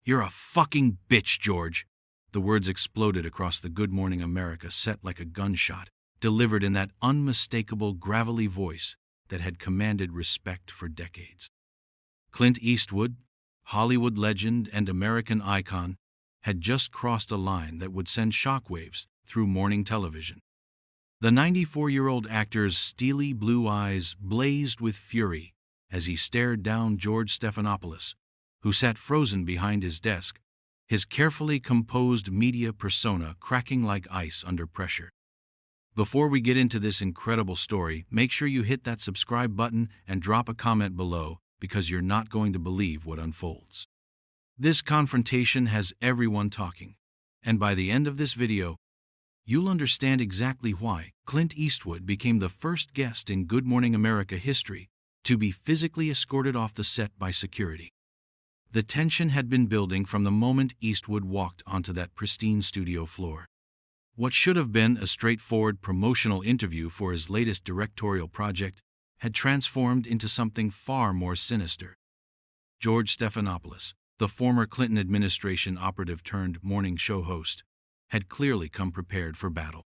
"You're a fucking bitch, George." The words exploded across the Good Morning America set like a gunshot, delivered in that unmistakable, gravelly voice that had commanded respect for decades. Clint Eastwood, Hollywood legend and American icon, had just crossed a line that would send shockwaves through morning television. The 94-year-old actor's steely blue eyes blazed with fury as he stared down George Stephanopoulos, who sat frozen behind his desk, his carefully composed media persona cracking like ice under pressure. Before we get into this incredible story, make sure you hit that subscribe button and drop a comment below, because you're not going to believe what unfolds. This confrontation has everyone talking, and by the end of this video, you'll understand exactly why Clint Eastwood became the first guest in Good Morning America history to be physically escorted off the set by security. The tension had been building from the moment Eastwood walked onto that pristine studio floor. What should have been a straightforward promotional interview for his latest directorial project had transformed into something far more sinister. George Stephanopoulos, the former Clinton administration operative turned morning show host, had clearly come prepared for battle.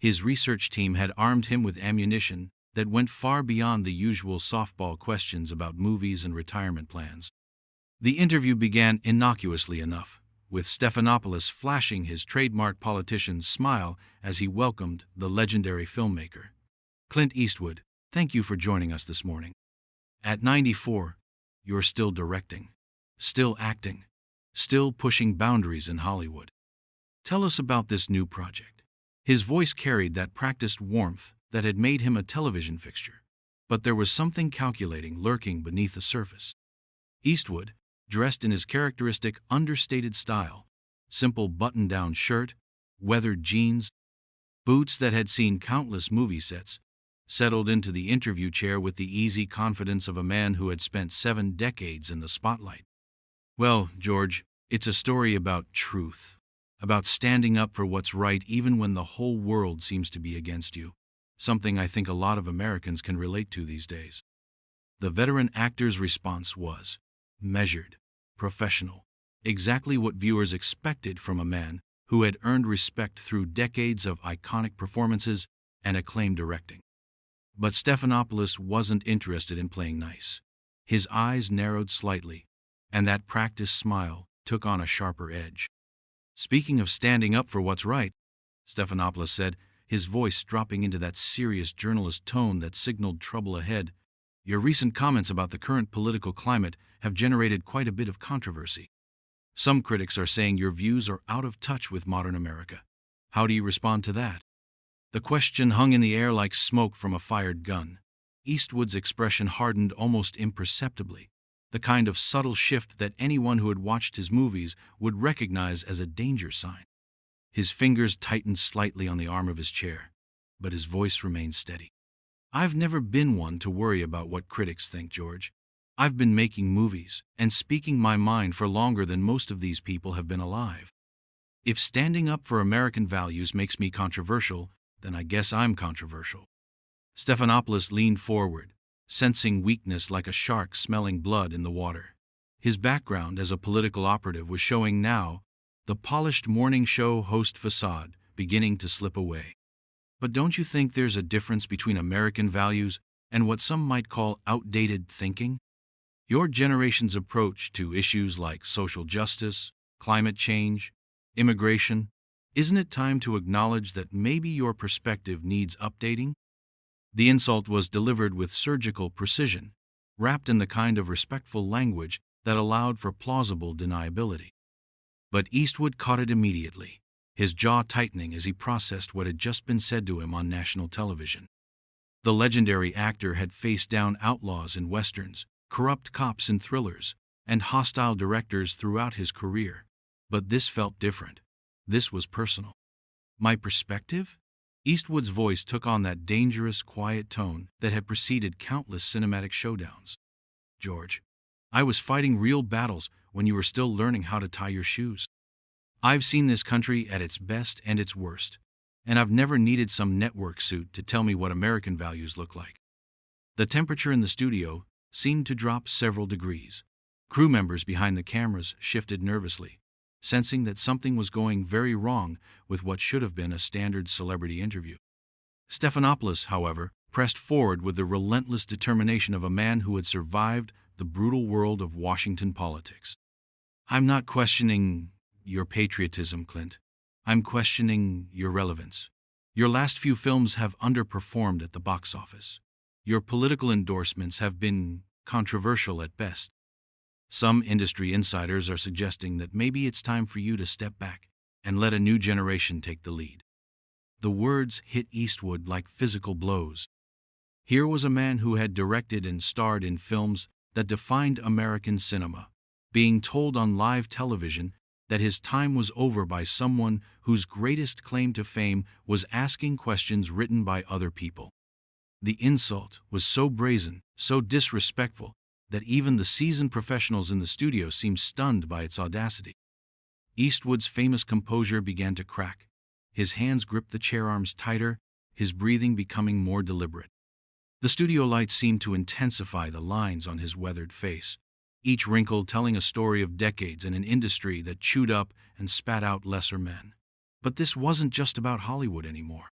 His research team had armed him with ammunition that went far beyond the usual softball questions about movies and retirement plans. The interview began innocuously enough, with Stephanopoulos flashing his trademark politician's smile as he welcomed the legendary filmmaker. "Clint Eastwood, thank you for joining us this morning. At 94, you're still directing, still acting, still pushing boundaries in Hollywood. Tell us about this new project." His voice carried that practiced warmth that had made him a television fixture, but there was something calculating lurking beneath the surface. Eastwood, dressed in his characteristic understated style, simple button-down shirt, weathered jeans, boots that had seen countless movie sets, settled into the interview chair with the easy confidence of a man who had spent 7 decades in the spotlight. "Well, George, it's a story about truth, about standing up for what's right even when the whole world seems to be against you, something I think a lot of Americans can relate to these days." The veteran actor's response was measured, professional, exactly what viewers expected from a man who had earned respect through decades of iconic performances and acclaimed directing. But Stephanopoulos wasn't interested in playing nice. His eyes narrowed slightly, and that practiced smile took on a sharper edge. "Speaking of standing up for what's right," Stephanopoulos said, his voice dropping into that serious journalist tone that signaled trouble ahead, "your recent comments about the current political climate have generated quite a bit of controversy. Some critics are saying your views are out of touch with modern America. How do you respond to that?" The question hung in the air like smoke from a fired gun. Eastwood's expression hardened almost imperceptibly, the kind of subtle shift that anyone who had watched his movies would recognize as a danger sign. His fingers tightened slightly on the arm of his chair, but his voice remained steady. "I've never been one to worry about what critics think, George. I've been making movies and speaking my mind for longer than most of these people have been alive. If standing up for American values makes me controversial, then I guess I'm controversial." Stephanopoulos leaned forward, sensing weakness like a shark smelling blood in the water. His background as a political operative was showing now, the polished morning show host facade beginning to slip away. "But don't you think there's a difference between American values and what some might call outdated thinking? Your generation's approach to issues like social justice, climate change, immigration, isn't it time to acknowledge that maybe your perspective needs updating?" The insult was delivered with surgical precision, wrapped in the kind of respectful language that allowed for plausible deniability. But Eastwood caught it immediately, his jaw tightening as he processed what had just been said to him on national television. The legendary actor had faced down outlaws in westerns, corrupt cops in thrillers, and hostile directors throughout his career. But this felt different. This was personal. "My perspective?" Eastwood's voice took on that dangerous, quiet tone that had preceded countless cinematic showdowns. "George, I was fighting real battles when you were still learning how to tie your shoes. I've seen this country at its best and its worst, and I've never needed some network suit to tell me what American values look like." The temperature in the studio seemed to drop several degrees. Crew members behind the cameras shifted nervously, sensing that something was going very wrong with what should have been a standard celebrity interview. Stephanopoulos, however, pressed forward with the relentless determination of a man who had survived the brutal world of Washington politics. "I'm not questioning your patriotism, Clint. I'm questioning your relevance. Your last few films have underperformed at the box office. Your political endorsements have been controversial at best. Some industry insiders are suggesting that maybe it's time for you to step back and let a new generation take the lead." The words hit Eastwood like physical blows. Here was a man who had directed and starred in films that defined American cinema, being told on live television that his time was over by someone whose greatest claim to fame was asking questions written by other people. The insult was so brazen, so disrespectful, that even the seasoned professionals in the studio seemed stunned by its audacity. Eastwood's famous composure began to crack. His hands gripped the chair arms tighter, his breathing becoming more deliberate. The studio lights seemed to intensify the lines on his weathered face, each wrinkle telling a story of decades in an industry that chewed up and spat out lesser men. But this wasn't just about Hollywood anymore.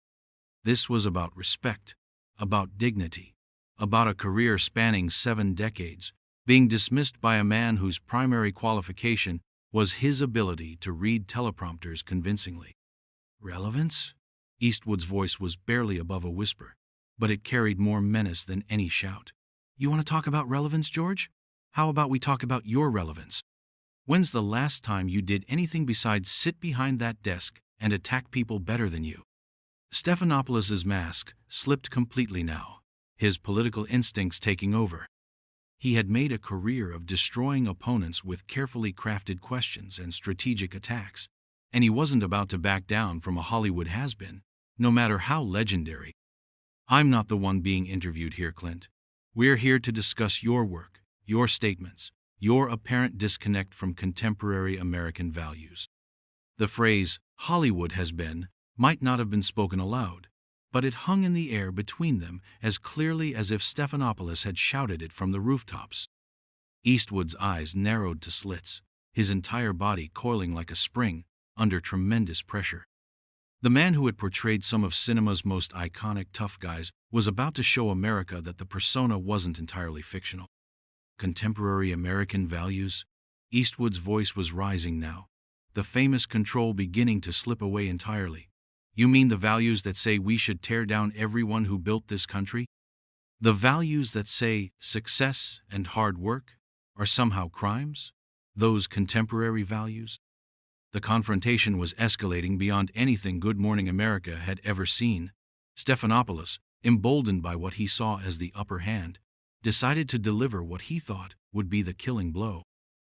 This was about respect, about dignity, about a career spanning 7 decades, being dismissed by a man whose primary qualification was his ability to read teleprompters convincingly. "Relevance?" Eastwood's voice was barely above a whisper, but it carried more menace than any shout. "You want to talk about relevance, George? How about we talk about your relevance? When's the last time you did anything besides sit behind that desk and attack people better than you?" Stephanopoulos' mask slipped completely now, his political instincts taking over. He had made a career of destroying opponents with carefully crafted questions and strategic attacks, and he wasn't about to back down from a Hollywood has-been, no matter how legendary. "I'm not the one being interviewed here, Clint. We're here to discuss your work, your statements, your apparent disconnect from contemporary American values." The phrase, "Hollywood has been," might not have been spoken aloud, but it hung in the air between them as clearly as if Stephanopoulos had shouted it from the rooftops. Eastwood's eyes narrowed to slits, his entire body coiling like a spring under tremendous pressure. The man who had portrayed some of cinema's most iconic tough guys was about to show America that the persona wasn't entirely fictional. Contemporary American values? Eastwood's voice was rising now, the famous control beginning to slip away entirely. "You mean the values that say we should tear down everyone who built this country? The values that say success and hard work are somehow crimes? Those contemporary values?" The confrontation was escalating beyond anything Good Morning America had ever seen. Stephanopoulos, emboldened by what he saw as the upper hand, decided to deliver what he thought would be the killing blow.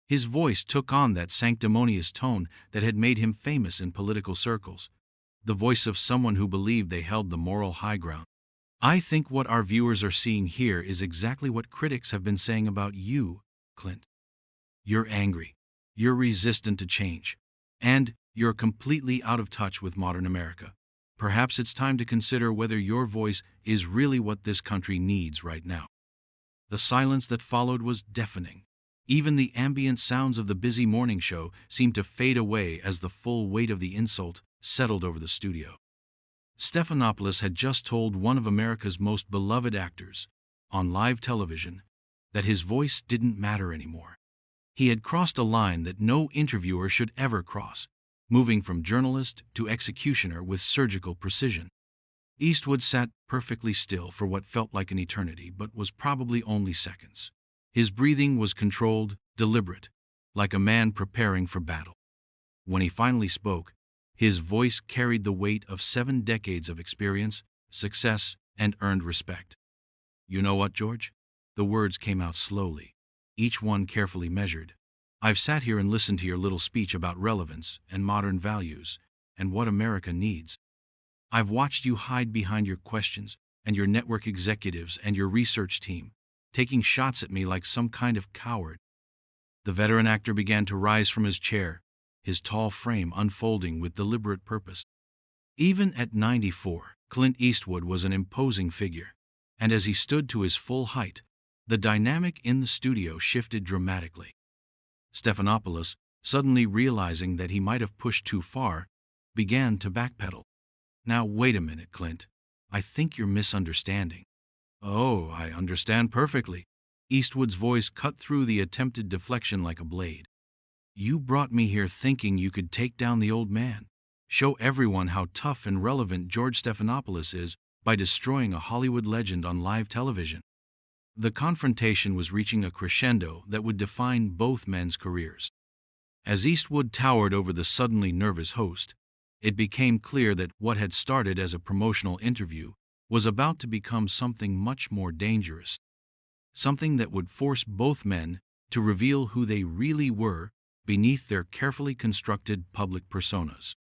His voice took on that sanctimonious tone that had made him famous in political circles, the voice of someone who believed they held the moral high ground. "I think what our viewers are seeing here is exactly what critics have been saying about you, Clint. You're angry, you're resistant to change, and you're completely out of touch with modern America. Perhaps it's time to consider whether your voice is really what this country needs right now." The silence that followed was deafening. Even the ambient sounds of the busy morning show seemed to fade away as the full weight of the insult settled over the studio. Stephanopoulos had just told one of America's most beloved actors, on live television, that his voice didn't matter anymore. He had crossed a line that no interviewer should ever cross, moving from journalist to executioner with surgical precision. Eastwood sat perfectly still for what felt like an eternity but was probably only seconds. His breathing was controlled, deliberate, like a man preparing for battle. When he finally spoke, his voice carried the weight of 7 decades of experience, success, and earned respect. "You know what, George?" The words came out slowly, each one carefully measured. "I've sat here and listened to your little speech about relevance and modern values and what America needs. I've watched you hide behind your questions and your network executives and your research team, taking shots at me like some kind of coward." The veteran actor began to rise from his chair, his tall frame unfolding with deliberate purpose. Even at 94, Clint Eastwood was an imposing figure, and as he stood to his full height, the dynamic in the studio shifted dramatically. Stephanopoulos, suddenly realizing that he might have pushed too far, began to backpedal. Now wait a minute, Clint. I think you're misunderstanding. Oh, I understand perfectly. Eastwood's voice cut through the attempted deflection like a blade. You brought me here thinking you could take down the old man, show everyone how tough and relevant George Stephanopoulos is by destroying a Hollywood legend on live television. The confrontation was reaching a crescendo that would define both men's careers. As Eastwood towered over the suddenly nervous host, it became clear that what had started as a promotional interview was about to become something much more dangerous. Something that would force both men to reveal who they really were beneath their carefully constructed public personas.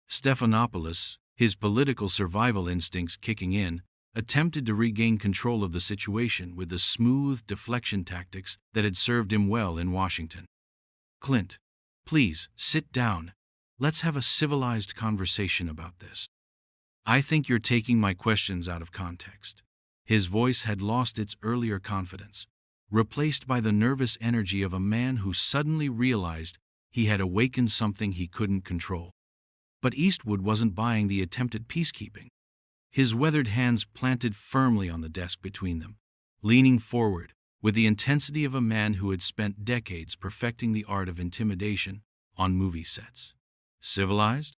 Stephanopoulos, his political survival instincts kicking in, attempted to regain control of the situation with the smooth deflection tactics that had served him well in Washington. Clint, please, sit down. Let's have a civilized conversation about this. I think you're taking my questions out of context. His voice had lost its earlier confidence, replaced by the nervous energy of a man who suddenly realized he had awakened something he couldn't control. But Eastwood wasn't buying the attempted peacekeeping. His weathered hands planted firmly on the desk between them, leaning forward with the intensity of a man who had spent decades perfecting the art of intimidation on movie sets. Civilized?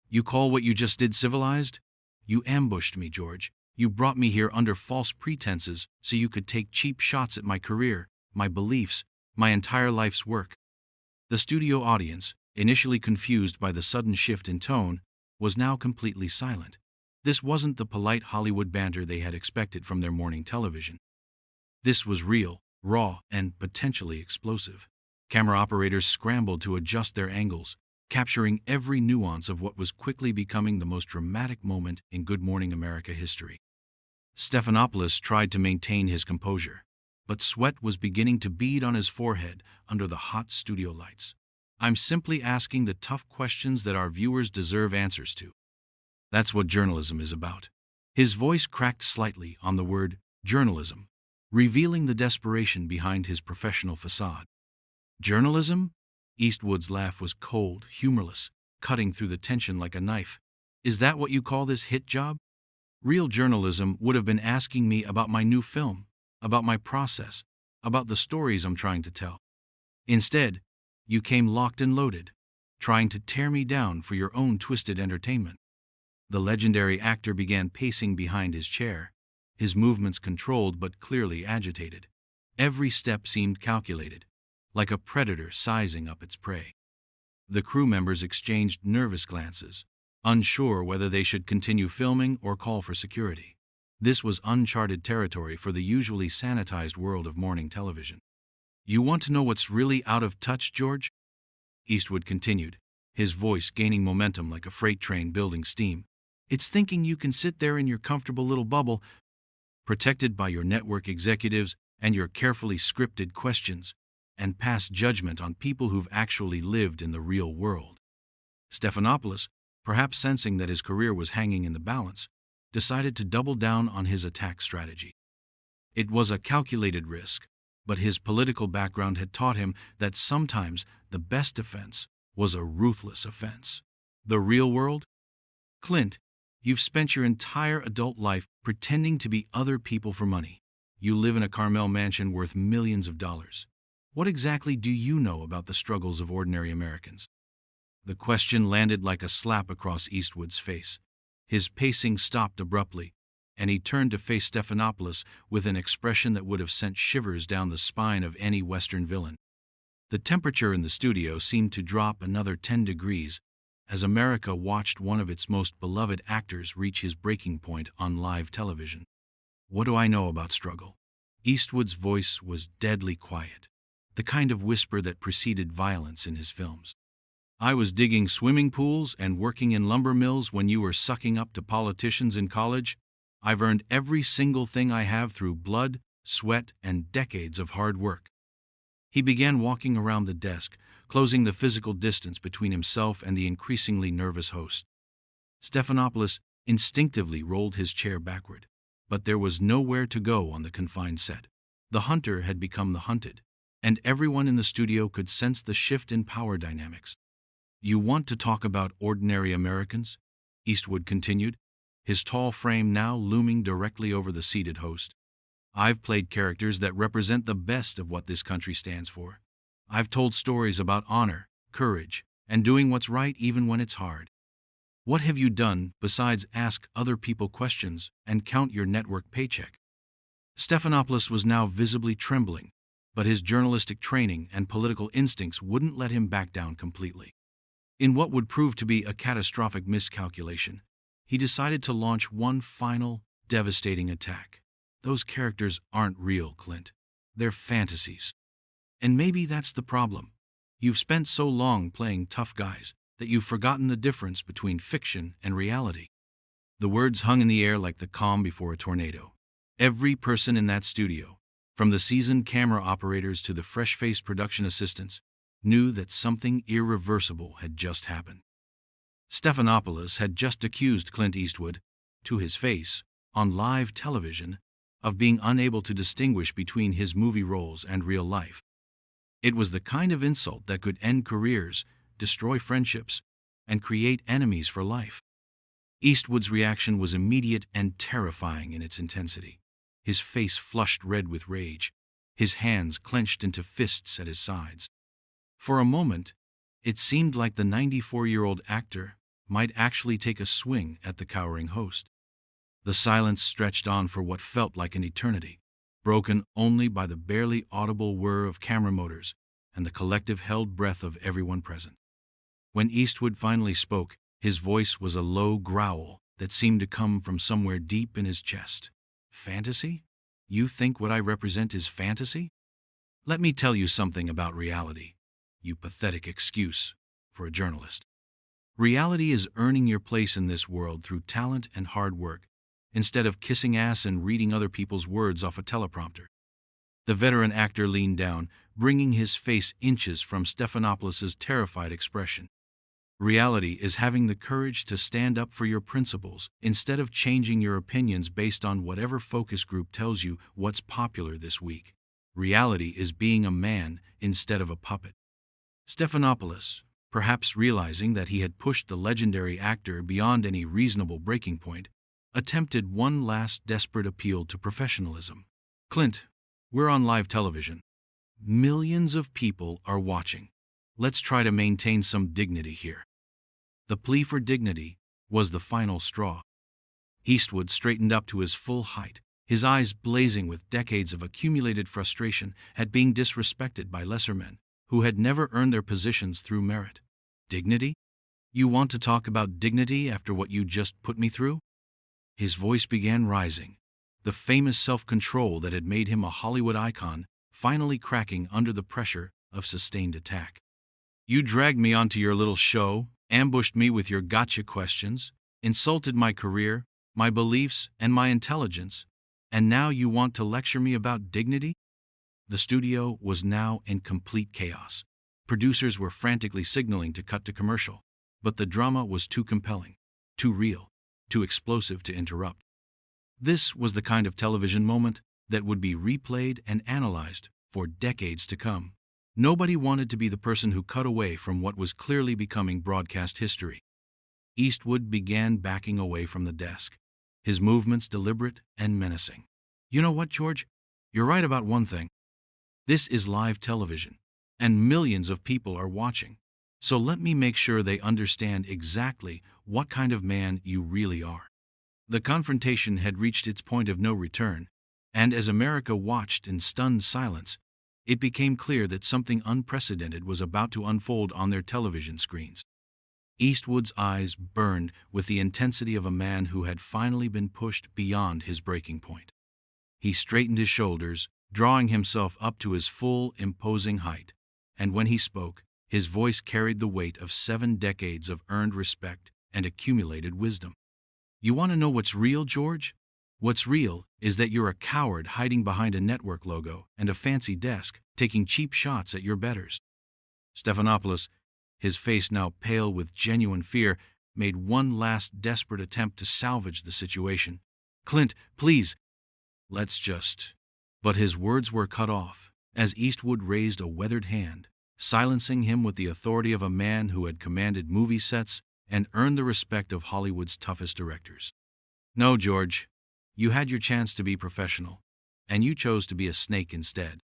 You call what you just did civilized? You ambushed me, George. You brought me here under false pretenses so you could take cheap shots at my career, my beliefs, my entire life's work. The studio audience, initially confused by the sudden shift in tone, was now completely silent. This wasn't the polite Hollywood banter they had expected from their morning television. This was real, raw, and potentially explosive. Camera operators scrambled to adjust their angles, capturing every nuance of what was quickly becoming the most dramatic moment in Good Morning America history. Stephanopoulos tried to maintain his composure, but sweat was beginning to bead on his forehead under the hot studio lights. I'm simply asking the tough questions that our viewers deserve answers to. That's what journalism is about. His voice cracked slightly on the word journalism, revealing the desperation behind his professional facade. Journalism? Eastwood's laugh was cold, humorless, cutting through the tension like a knife. Is that what you call this hit job? Real journalism would have been asking me about my new film, about my process, about the stories I'm trying to tell. Instead, you came locked and loaded, trying to tear me down for your own twisted entertainment. The legendary actor began pacing behind his chair, his movements controlled but clearly agitated. Every step seemed calculated, like a predator sizing up its prey. The crew members exchanged nervous glances, unsure whether they should continue filming or call for security. This was uncharted territory for the usually sanitized world of morning television. You want to know what's really out of touch, George? Eastwood continued, his voice gaining momentum like a freight train building steam. It's thinking you can sit there in your comfortable little bubble, protected by your network executives and your carefully scripted questions, and pass judgment on people who've actually lived in the real world. Stephanopoulos, perhaps sensing that his career was hanging in the balance, decided to double down on his attack strategy. It was a calculated risk, but his political background had taught him that sometimes the best defense was a ruthless offense. The real world? Clint, you've spent your entire adult life pretending to be other people for money. You live in a Carmel mansion worth millions of dollars. What exactly do you know about the struggles of ordinary Americans? The question landed like a slap across Eastwood's face. His pacing stopped abruptly, and he turned to face Stephanopoulos with an expression that would have sent shivers down the spine of any Western villain. The temperature in the studio seemed to drop another 10 degrees as America watched one of its most beloved actors reach his breaking point on live television. What do I know about struggle? Eastwood's voice was deadly quiet, the kind of whisper that preceded violence in his films. I was digging swimming pools and working in lumber mills when you were sucking up to politicians in college. I've earned every single thing I have through blood, sweat, and decades of hard work. He began walking around the desk, closing the physical distance between himself and the increasingly nervous host. Stephanopoulos instinctively rolled his chair backward, but there was nowhere to go on the confined set. The hunter had become the hunted, and everyone in the studio could sense the shift in power dynamics. "You want to talk about ordinary Americans?" Eastwood continued, his tall frame now looming directly over the seated host. "I've played characters that represent the best of what this country stands for. I've told stories about honor, courage, and doing what's right even when it's hard. What have you done besides ask other people questions and count your network paycheck?" Stephanopoulos was now visibly trembling, but his journalistic training and political instincts wouldn't let him back down completely. In what would prove to be a catastrophic miscalculation, he decided to launch one final, devastating attack. "Those characters aren't real, Clint. They're fantasies. And maybe that's the problem. You've spent so long playing tough guys that you've forgotten the difference between fiction and reality." The words hung in the air like the calm before a tornado. Every person in that studio, from the seasoned camera operators to the fresh-faced production assistants, knew that something irreversible had just happened. Stephanopoulos had just accused Clint Eastwood, to his face, on live television, of being unable to distinguish between his movie roles and real life. It was the kind of insult that could end careers, destroy friendships, and create enemies for life. Eastwood's reaction was immediate and terrifying in its intensity. His face flushed red with rage, his hands clenched into fists at his sides. For a moment, it seemed like the 94-year-old actor might actually take a swing at the cowering host. The silence stretched on for what felt like an eternity, broken only by the barely audible whir of camera motors and the collective held breath of everyone present. When Eastwood finally spoke, his voice was a low growl that seemed to come from somewhere deep in his chest. "Fantasy? You think what I represent is fantasy? Let me tell you something about reality, you pathetic excuse for a journalist. Reality is earning your place in this world through talent and hard work, instead of kissing ass and reading other people's words off a teleprompter." The veteran actor leaned down, bringing his face inches from Stephanopoulos' terrified expression. "Reality is having the courage to stand up for your principles instead of changing your opinions based on whatever focus group tells you what's popular this week. Reality is being a man instead of a puppet." Stephanopoulos, perhaps realizing that he had pushed the legendary actor beyond any reasonable breaking point, attempted one last desperate appeal to professionalism. "Clint, we're on live television. Millions of people are watching. Let's try to maintain some dignity here." The plea for dignity was the final straw. Eastwood straightened up to his full height, his eyes blazing with decades of accumulated frustration at being disrespected by lesser men who had never earned their positions through merit. "Dignity? You want to talk about dignity after what you just put me through?" His voice began rising, the famous self-control that had made him a Hollywood icon finally cracking under the pressure of sustained attack. "You dragged me onto your little show, ambushed me with your gotcha questions, insulted my career, my beliefs, and my intelligence, and now you want to lecture me about dignity?" The studio was now in complete chaos. Producers were frantically signaling to cut to commercial, but the drama was too compelling, too real, too explosive to interrupt. This was the kind of television moment that would be replayed and analyzed for decades to come. Nobody wanted to be the person who cut away from what was clearly becoming broadcast history. Eastwood began backing away from the desk, his movements deliberate and menacing. "You know what, George? You're right about one thing. This is live television, and millions of people are watching. So let me make sure they understand exactly what kind of man you really are." The confrontation had reached its point of no return, and as America watched in stunned silence, it became clear that something unprecedented was about to unfold on their television screens. Eastwood's eyes burned with the intensity of a man who had finally been pushed beyond his breaking point. He straightened his shoulders, drawing himself up to his full, imposing height, and when he spoke, his voice carried the weight of 7 decades of earned respect and accumulated wisdom. "You want to know what's real, George? What's real is that you're a coward hiding behind a network logo and a fancy desk, taking cheap shots at your betters." Stephanopoulos, his face now pale with genuine fear, made one last desperate attempt to salvage the situation. "Clint, please, let's just—" But his words were cut off, as Eastwood raised a weathered hand, silencing him with the authority of a man who had commanded movie sets and earned the respect of Hollywood's toughest directors. "No, George, you had your chance to be professional, and you chose to be a snake instead.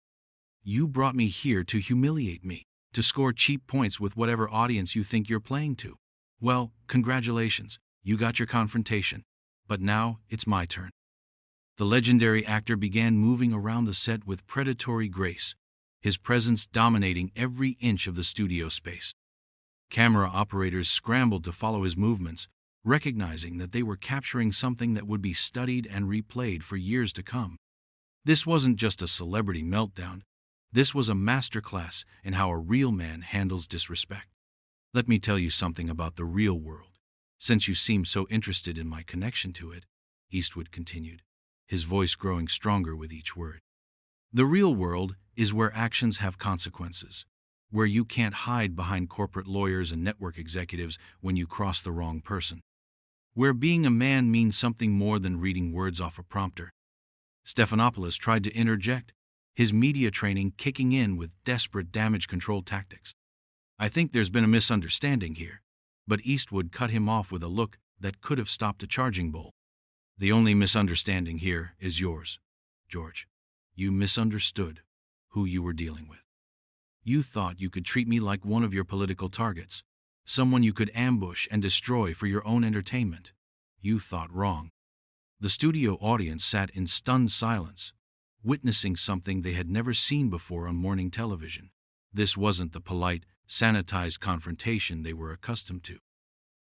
You brought me here to humiliate me, to score cheap points with whatever audience you think you're playing to. Well, congratulations, you got your confrontation, but now it's my turn." The legendary actor began moving around the set with predatory grace, his presence dominating every inch of the studio space. Camera operators scrambled to follow his movements, recognizing that they were capturing something that would be studied and replayed for years to come. This wasn't just a celebrity meltdown. This was a masterclass in how a real man handles disrespect. "Let me tell you something about the real world, since you seem so interested in my connection to it," Eastwood continued, his voice growing stronger with each word. "The real world is where actions have consequences, where you can't hide behind corporate lawyers and network executives when you cross the wrong person, where being a man means something more than reading words off a prompter." Stephanopoulos tried to interject, his media training kicking in with desperate damage control tactics. "I think there's been a misunderstanding here," but Eastwood cut him off with a look that could have stopped a charging bull. "The only misunderstanding here is yours, George. You misunderstood who you were dealing with. You thought you could treat me like one of your political targets, someone you could ambush and destroy for your own entertainment. You thought wrong." The studio audience sat in stunned silence, witnessing something they had never seen before on morning television. This wasn't the polite, sanitized confrontation they were accustomed to.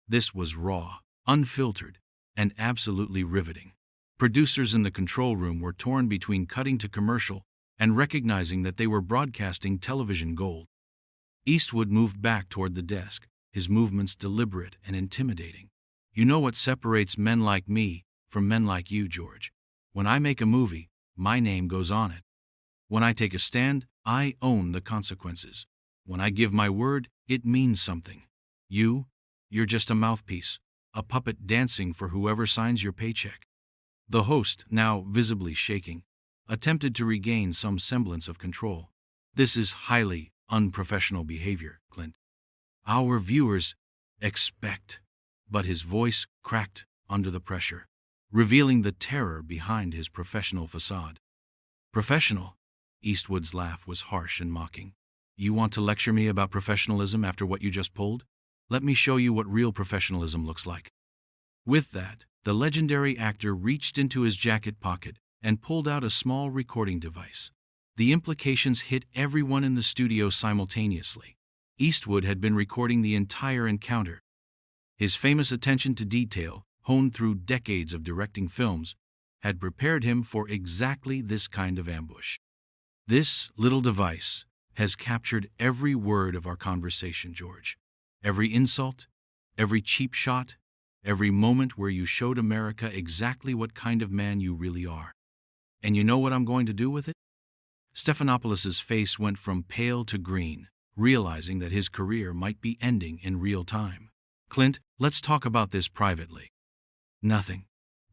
This was raw, unfiltered, and absolutely riveting. Producers in the control room were torn between cutting to commercial and recognizing that they were broadcasting television gold. Eastwood moved back toward the desk, his movements deliberate and intimidating. "You know what separates men like me from men like you, George? When I make a movie, my name goes on it. When I take a stand, I own the consequences. When I give my word, it means something. You're just a mouthpiece, a puppet dancing for whoever signs your paycheck." The host, now visibly shaking, attempted to regain some semblance of control. "This is highly unprofessional behavior, Clint. Our viewers expect," but his voice cracked under the pressure, revealing the terror behind his professional facade. "Professional?" Eastwood's laugh was harsh and mocking. "You want to lecture me about professionalism after what you just pulled? Let me show you what real professionalism looks like." With that, the legendary actor reached into his jacket pocket and pulled out a small recording device. The implications hit everyone in the studio simultaneously. Eastwood had been recording the entire encounter. His famous attention to detail, honed through decades of directing films, had prepared him for exactly this kind of ambush. "This little device has captured every word of our conversation, George. Every insult, every cheap shot, every moment where you showed America exactly what kind of man you really are. And you know what I'm going to do with it?" Stephanopoulos' face went from pale to green, realizing that his career might be ending in real time. "Clint, let's talk about this privately." "Nothing."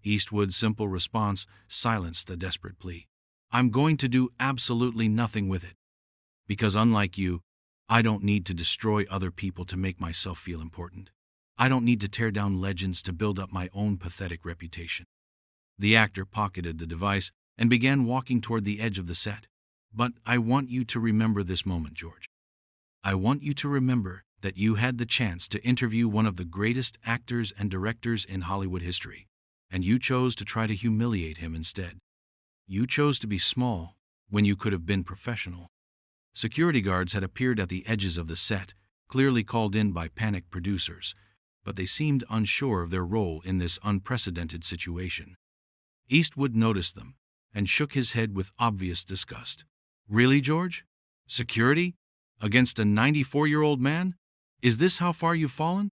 Eastwood's simple response silenced the desperate plea. "I'm going to do absolutely nothing with it. Because unlike you, I don't need to destroy other people to make myself feel important. I don't need to tear down legends to build up my own pathetic reputation." The actor pocketed the device and began walking toward the edge of the set. "But I want you to remember this moment, George. I want you to remember that you had the chance to interview one of the greatest actors and directors in Hollywood history, and you chose to try to humiliate him instead. You chose to be small when you could have been professional." Security guards had appeared at the edges of the set, clearly called in by panicked producers, but they seemed unsure of their role in this unprecedented situation. Eastwood noticed them and shook his head with obvious disgust. "Really, George? Security? Against a 94-year-old man? Is this how far you've fallen?"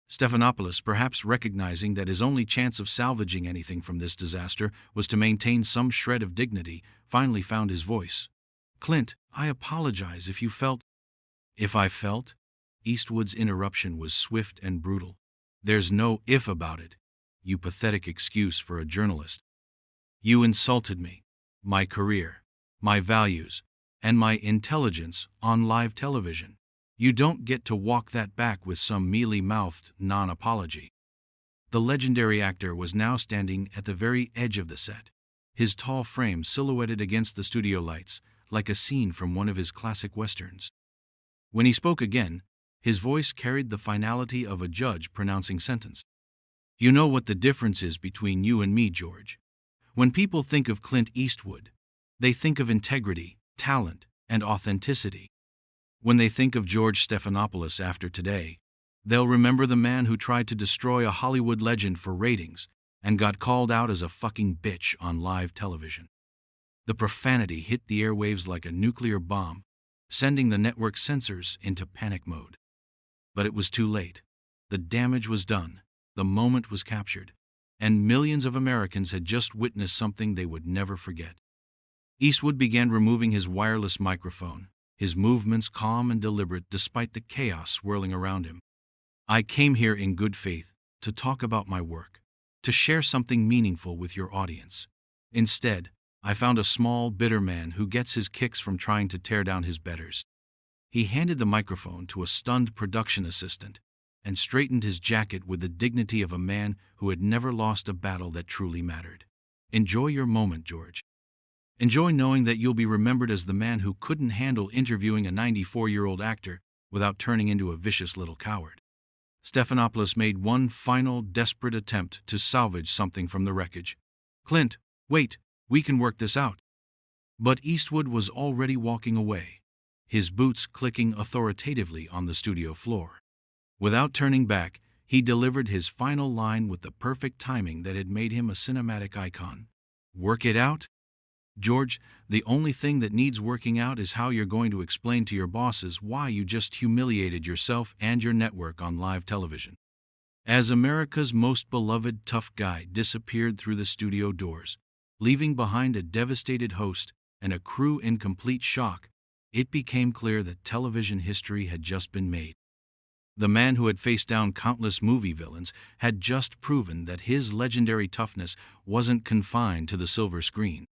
Stephanopoulos, perhaps recognizing that his only chance of salvaging anything from this disaster was to maintain some shred of dignity, finally found his voice. "Clint, I apologize if you felt—" "If I felt?" Eastwood's interruption was swift and brutal. "There's no if about it, you pathetic excuse for a journalist. You insulted me, my career, my values, and my intelligence on live television. You don't get to walk that back with some mealy-mouthed non-apology. The legendary actor was now standing at the very edge of the set, his tall frame silhouetted against the studio lights, like a scene from one of his classic westerns. When he spoke again, his voice carried the finality of a judge pronouncing sentence. You know what the difference is between you and me, George. When people think of Clint Eastwood, they think of integrity, talent, and authenticity. When they think of George Stephanopoulos after today, they'll remember the man who tried to destroy a Hollywood legend for ratings and got called out as a fucking bitch on live television. The profanity hit the airwaves like a nuclear bomb, sending the network censors into panic mode. But it was too late. The damage was done, the moment was captured, and millions of Americans had just witnessed something they would never forget. Eastwood began removing his wireless microphone, his movements calm and deliberate despite the chaos swirling around him. I came here in good faith to talk about my work, to share something meaningful with your audience. Instead, I found a small, bitter man who gets his kicks from trying to tear down his betters. He handed the microphone to a stunned production assistant and straightened his jacket with the dignity of a man who had never lost a battle that truly mattered. Enjoy your moment, George. Enjoy knowing that you'll be remembered as the man who couldn't handle interviewing a 94-year-old actor without turning into a vicious little coward. Stephanopoulos made one final, desperate attempt to salvage something from the wreckage. Clint, wait, we can work this out. But Eastwood was already walking away, his boots clicking authoritatively on the studio floor. Without turning back, he delivered his final line with the perfect timing that had made him a cinematic icon. Work it out? George, the only thing that needs working out is how you're going to explain to your bosses why you just humiliated yourself and your network on live television. As America's most beloved tough guy disappeared through the studio doors, leaving behind a devastated host and a crew in complete shock, it became clear that television history had just been made. The man who had faced down countless movie villains had just proven that his legendary toughness wasn't confined to the silver screen.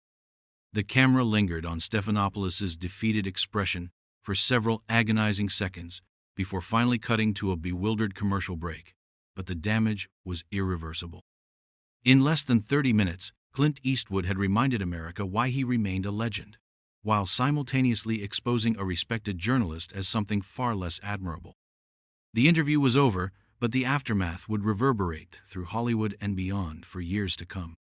The camera lingered on Stephanopoulos' defeated expression for several agonizing seconds before finally cutting to a bewildered commercial break, but the damage was irreversible. In less than 30 minutes, Clint Eastwood had reminded America why he remained a legend, while simultaneously exposing a respected journalist as something far less admirable. The interview was over, but the aftermath would reverberate through Hollywood and beyond for years to come.